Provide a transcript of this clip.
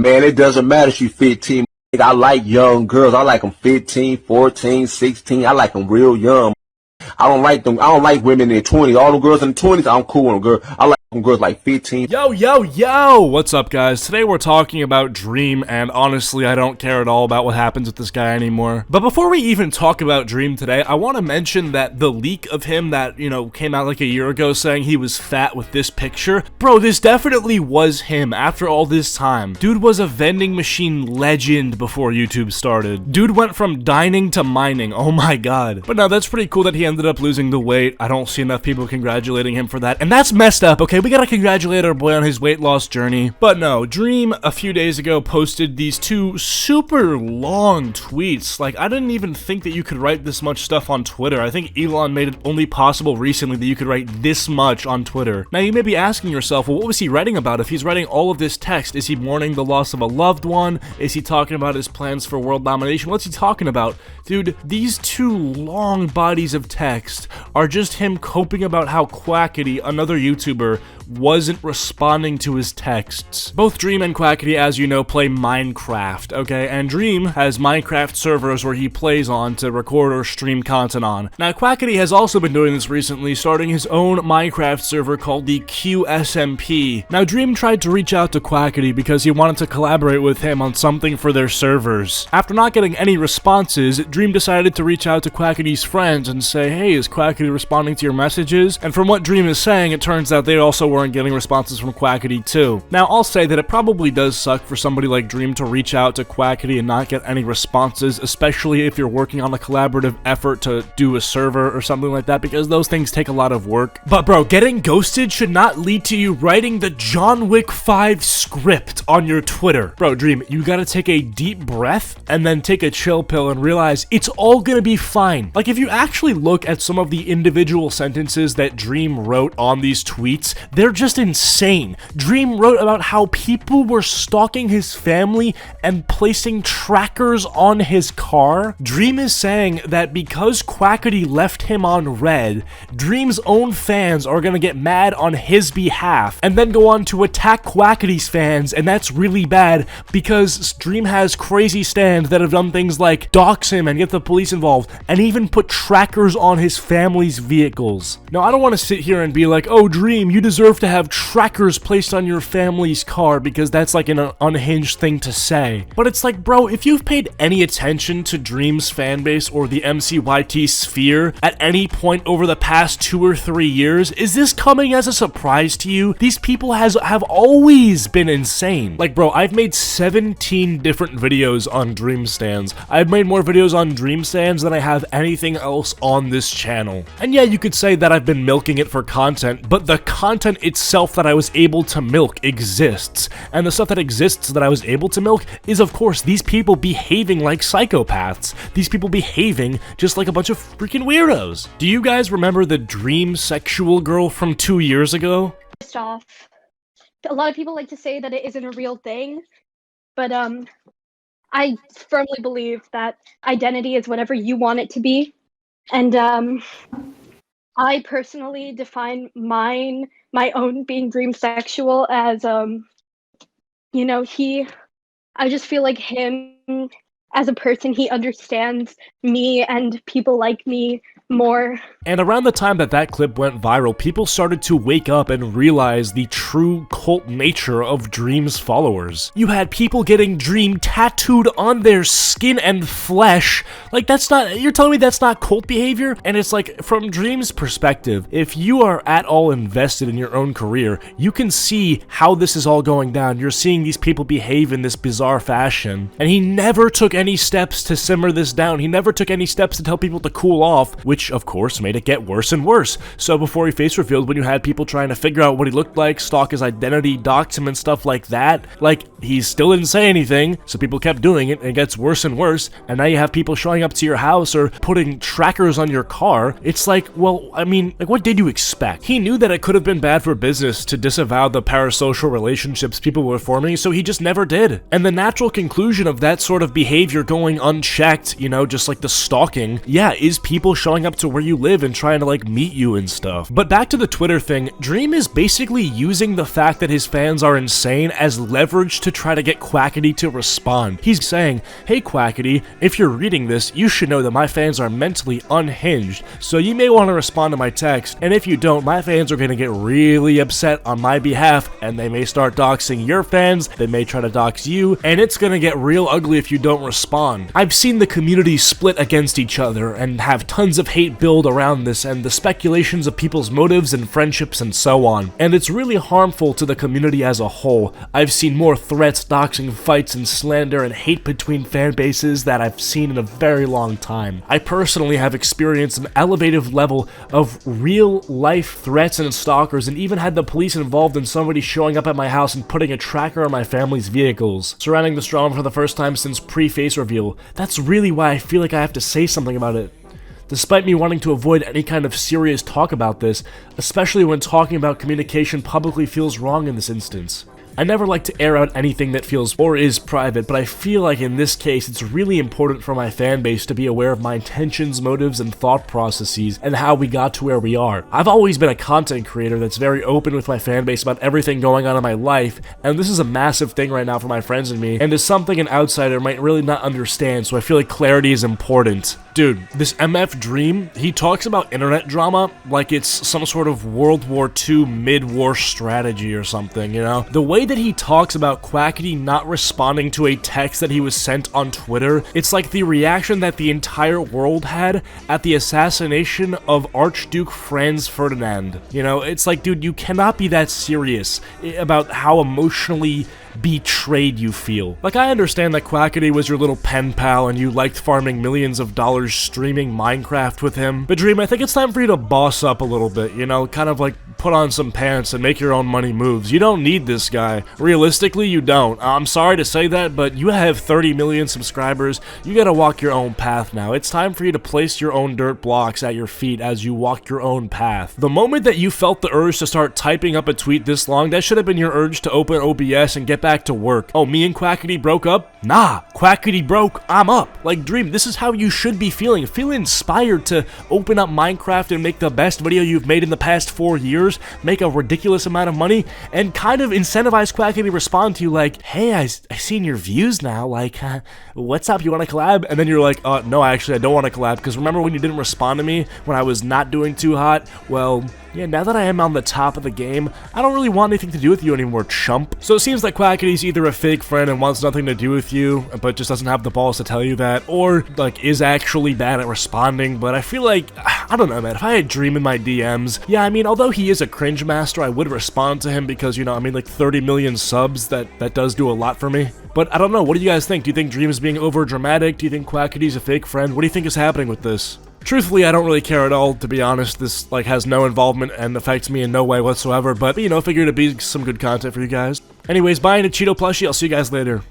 Man, it doesn't matter if you 15. I like young girls. I like them 15, 14, 16. I like them real young. I don't like them. I don't like women in their 20s. All them girls in the 20s, I'm cool with them, girl. I like them girls like 15. Yo! What's up, guys? Today we're talking about Dream, and honestly, I don't care at all about what happens with this guy anymore. But before we even talk about Dream today, I want to mention that the leak of him that, came out like a year ago saying he was fat with this picture, bro, this definitely was him after all this time. Dude was a vending machine legend before YouTube started. Dude went from dining to mining, oh my god. But no, that's pretty cool that he ended up losing the weight. I don't see enough people congratulating him for that, and that's messed up, okay? We gotta congratulate our boy on his weight loss journey. But no, Dream a few days ago posted these two super long tweets. Like, I didn't even think that you could write this much stuff on Twitter. I think Elon made it only possible recently that you could write this much on Twitter. Now, you may be asking yourself, well, what was he writing about? If he's writing all of this text, is he mourning the loss of a loved one? Is he talking about his plans for world domination? What's he talking about? Dude, these two long bodies of text are just him coping about how Quackity, another YouTuber, wasn't responding to his texts. Both Dream and Quackity, as you know, play Minecraft, okay? And Dream has Minecraft servers where he plays on to record or stream content on. Now, Quackity has also been doing this recently, starting his own Minecraft server called the QSMP. Now, Dream tried to reach out to Quackity because he wanted to collaborate with him on something for their servers. After not getting any responses, Dream decided to reach out to Quackity's friends and say, hey, is Quackity responding to your messages? And from what Dream is saying, it turns out they also weren't getting responses from Quackity too. Now, I'll say that it probably does suck for somebody like Dream to reach out to Quackity and not get any responses, especially if you're working on a collaborative effort to do a server or something like that, because those things take a lot of work. But bro, getting ghosted should not lead to you writing the John Wick 5 script on your Twitter. Bro, Dream, you gotta take a deep breath and then take a chill pill and realize it's all gonna be fine. Like, if you actually look at some of the individual sentences that Dream wrote on these tweets, they're just insane. Dream wrote about how people were stalking his family and placing trackers on his car. Dream is saying that because Quackity left him on red, Dream's own fans are gonna get mad on his behalf and then go on to attack Quackity's fans, and that's really bad because Dream has crazy stands that have done things like dox him and get the police involved and even put trackers on his family's vehicles. Now, I don't want to sit here and be like, oh, Dream, you deserve to have trackers placed on your family's car because that's like an unhinged thing to say. But it's like, bro, if you've paid any attention to Dream's fanbase or the MCYT sphere at any point over the past 2 or 3 years, is this coming as a surprise to you? These people have always been insane. Like, bro, I've made 17 different videos on Dream stands. I've made more videos on Dream stands than I have anything else on this channel. And yeah, you could say that I've been milking it for content, but the content itself that I was able to milk exists. And the stuff that exists that I was able to milk is, of course, these people behaving like psychopaths. These people behaving just like a bunch of freaking weirdos. Do you guys remember the Dream sexual girl from 2 years ago? First off, a lot of people like to say that it isn't a real thing, but I firmly believe that identity is whatever you want it to be. And I personally define my own being Dream sexual as I just feel like him as a person, he understands me and people like me more. And around the time that that clip went viral, people started to wake up and realize the true cult nature of Dream's followers. You had people getting Dream tattooed on their skin and flesh. Like, you're telling me that's not cult behavior? And it's like, from Dream's perspective, if you are at all invested in your own career, you can see how this is all going down. You're seeing these people behave in this bizarre fashion. And he never took any steps to simmer this down. He never took any steps to tell people to cool off, which of course made it get worse and worse. So before he face revealed, when you had people trying to figure out what he looked like, stalk his identity, dox him and stuff like that, like, he still didn't say anything, so people kept doing it, and it gets worse and worse, and now you have people showing up to your house or putting trackers on your car. It's like, well, I mean, like, what did you expect? He knew that it could have been bad for business to disavow the parasocial relationships people were forming, so he just never did. And the natural conclusion of that sort of behavior behavior going unchecked, you know, just like the stalking, yeah, is people showing up to where you live and trying to like meet you and stuff. But back to the Twitter thing, Dream is basically using the fact that his fans are insane as leverage to try to get Quackity to respond. He's saying, hey Quackity, if you're reading this, you should know that my fans are mentally unhinged, so you may want to respond to my text, and if you don't, my fans are going to get really upset on my behalf, and they may start doxing your fans, they may try to dox you, and it's going to get real ugly if you don't respond. I've seen the community split against each other and have tons of hate build around this and the speculations of people's motives and friendships and so on, and it's really harmful to the community as a whole. I've seen more threats, doxing, fights, and slander and hate between fan bases that I've seen in a very long time. I personally have experienced an elevated level of real life threats and stalkers, and even had the police involved in somebody showing up at my house and putting a tracker on my family's vehicles. Surrounding this drama for the first time since pre-face reveal. That's really why I feel like I have to say something about it. Despite me wanting to avoid any kind of serious talk about this, especially when talking about communication publicly feels wrong in this instance. I never like to air out anything that feels or is private, but I feel like in this case it's really important for my fan base to be aware of my intentions, motives, and thought processes, and how we got to where we are. I've always been a content creator that's very open with my fan base about everything going on in my life, and this is a massive thing right now for my friends and me, and is something an outsider might really not understand, so I feel like clarity is important. Dude, this MF Dream, he talks about internet drama like it's some sort of World War II mid-war strategy or something, you know? The way that he talks about Quackity not responding to a text that he was sent on Twitter, it's like the reaction that the entire world had at the assassination of Archduke Franz Ferdinand. You know, it's like, dude, you cannot be that serious about how emotionally betrayed you feel. Like, I understand that Quackity was your little pen pal and you liked farming millions of dollars streaming Minecraft with him, but Dream, I think it's time for you to boss up a little bit, you know, kind of like put on some pants and make your own money moves. You don't need this guy. Realistically, you don't. I'm sorry to say that, but you have 30 million subscribers. You gotta walk your own path now. It's time for you to place your own dirt blocks at your feet as you walk your own path. The moment that you felt the urge to start typing up a tweet this long, that should have been your urge to open OBS and get back to work. Oh, me and Quackity broke up? Nah, Quackity broke, I'm up. Like, Dream, this is how you should be feeling. Feel inspired to open up Minecraft and make the best video you've made in the past 4 years, make a ridiculous amount of money, and kind of incentivize Quackity to respond to you like, hey, I seen your views now, like, what's up, you want to collab? And then you're like, no, actually, I don't want to collab, because remember when you didn't respond to me when I was not doing too hot? Well, yeah, now that I am on the top of the game, I don't really want anything to do with you anymore, chump. So it seems like Quackity's either a fake friend and wants nothing to do with you, but just doesn't have the balls to tell you that, or, like, is actually bad at responding, but I feel like, I don't know, man, if I had Dream in my DMs, yeah, I mean, although he is a cringe master, I would respond to him because, you know, I mean, like, 30 million subs, that does do a lot for me. But I don't know, what do you guys think? Do you think Dream is being over dramatic? Do you think Quackity's a fake friend? What do you think is happening with this? Truthfully, I don't really care at all, to be honest. This, like, has no involvement and affects me in no way whatsoever, but, you know, figured it'd be some good content for you guys. Anyways, bye, Acheeto plushie. I'll see you guys later.